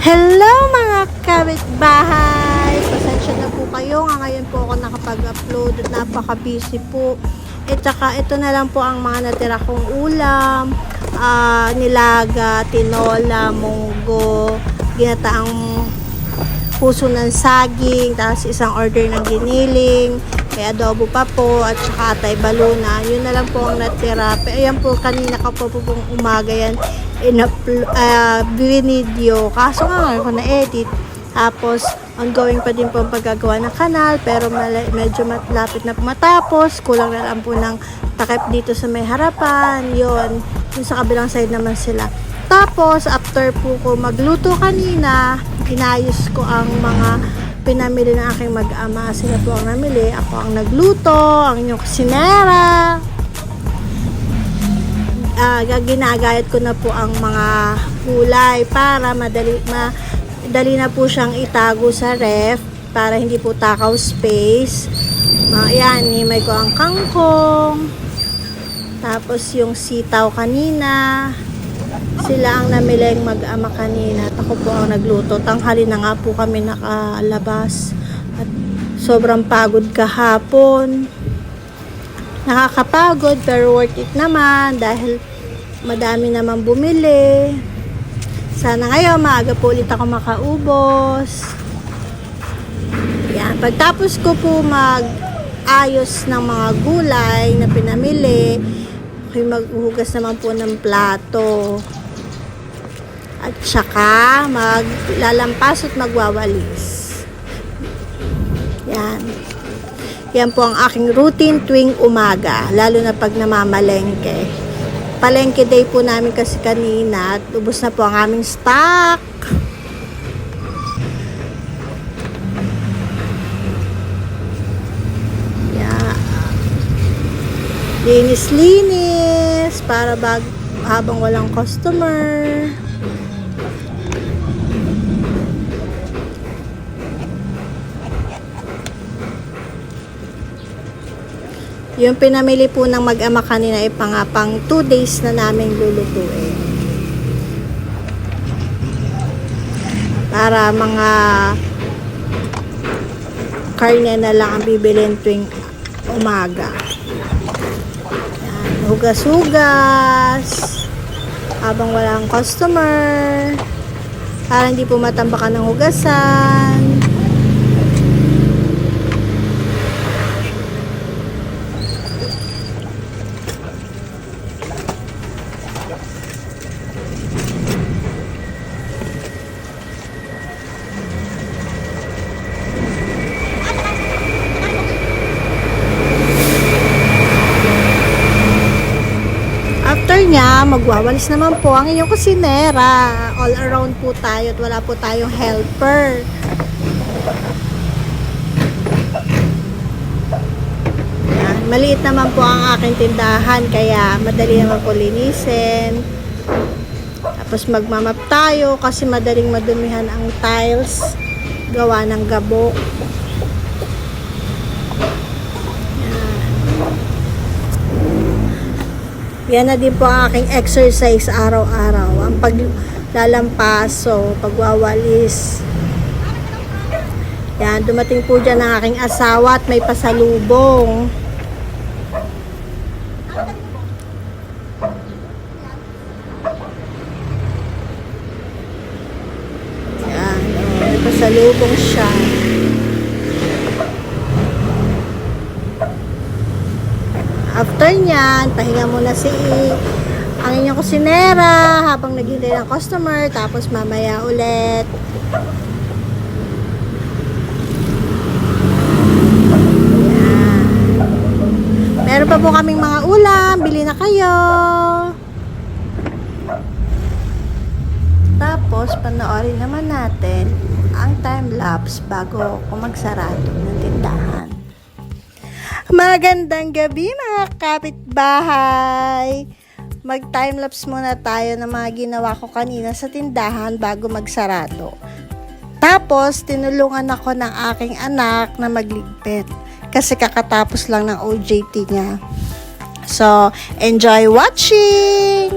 Hello mga kapitbahay! Pasensya na po kayo. Ngayon po ako nakapag-upload at napaka-busy po. At saka ito na lang po ang mga natira kong ulam. Nilaga, tinola, munggo, ginataang puso ng saging, tapos isang order ng giniling, may adobo pa po, at saka atay baluna. Yun na lang po ang natira. Pero ayan po, kanina ka po pong umaga yan video. Kaso nga ngayon ko na-edit. Tapos, ongoing pa din po ang paggagawa ng kanal, pero medyo malapit na matapos. Kulang na lang po ng takip dito sa may harapan. Yun sa kabilang side naman sila. Tapos, after po ko magluto kanina, inayos ko ang mga pinamili ng aking mag-ama. Sila po ang namili. Ako ang nagluto, ang inyong kusinera. Ginagayat ko na po ang mga gulay para madali na po siyang itago sa ref para hindi po takaw space. Ayan, himay ko ang kangkong. Tapos yung sitaw kanina. Sila ang namiling mag-ama kanina at ako po ang nagluto. Tanghali na nga po kami nakalabas at sobrang pagod kahapon. Nakakapagod pero worth it naman dahil madami naman bumili. Sana ngayon maaga po ulit ako makaubos. Yan. Pagtapos ko po mag-ayos ng mga gulay na pinamili, ako'y maghuhugas naman po ng plato. At saka maglalampas at magwawalis. Yan. Yan po ang aking routine tuwing umaga, lalo na pag namamalengke. Palengke day po namin kasi kanina at ubos na po ang aming stock. Yeah. Linis-linis para habang walang customer. Yung pinamili po ng mag-ama kanina ay pang 2 days na namin lulutuin. Para mga karne na lang ang bibilin tuwing umaga. Yan, hugas-hugas habang walang customer para hindi po matambakan ng hugasan. After niya, magwawalis naman po ang inyong kusinera. All around po tayo at wala po tayong helper. Yan. Maliit naman po ang aking tindahan kaya madali naman po linisin. Tapos magmamap tayo kasi madaling madumihan ang tiles gawa ng gabok. Yan na din po ang aking exercise araw-araw. Ang paglalampaso, pagwawalis. Yan, dumating po dyan ang aking asawa at may pasalubong. Yan, may pasalubong siya. After nyan, pahinga muna ang inyong kusinera habang naghihintay ng customer, tapos mamaya ulit. Yan. Meron pa po kaming mga ulam, bili na kayo. Tapos, panoorin naman natin ang time-lapse bago ako magsarado ng tindahan. Magandang gabi mga kapitbahay! Mag-timelapse muna tayo ng mga ginawa ko kanina sa tindahan bago magsarado. Tapos, tinulungan ako ng aking anak na magligpit kasi kakatapos lang ng OJT niya. So, enjoy watching!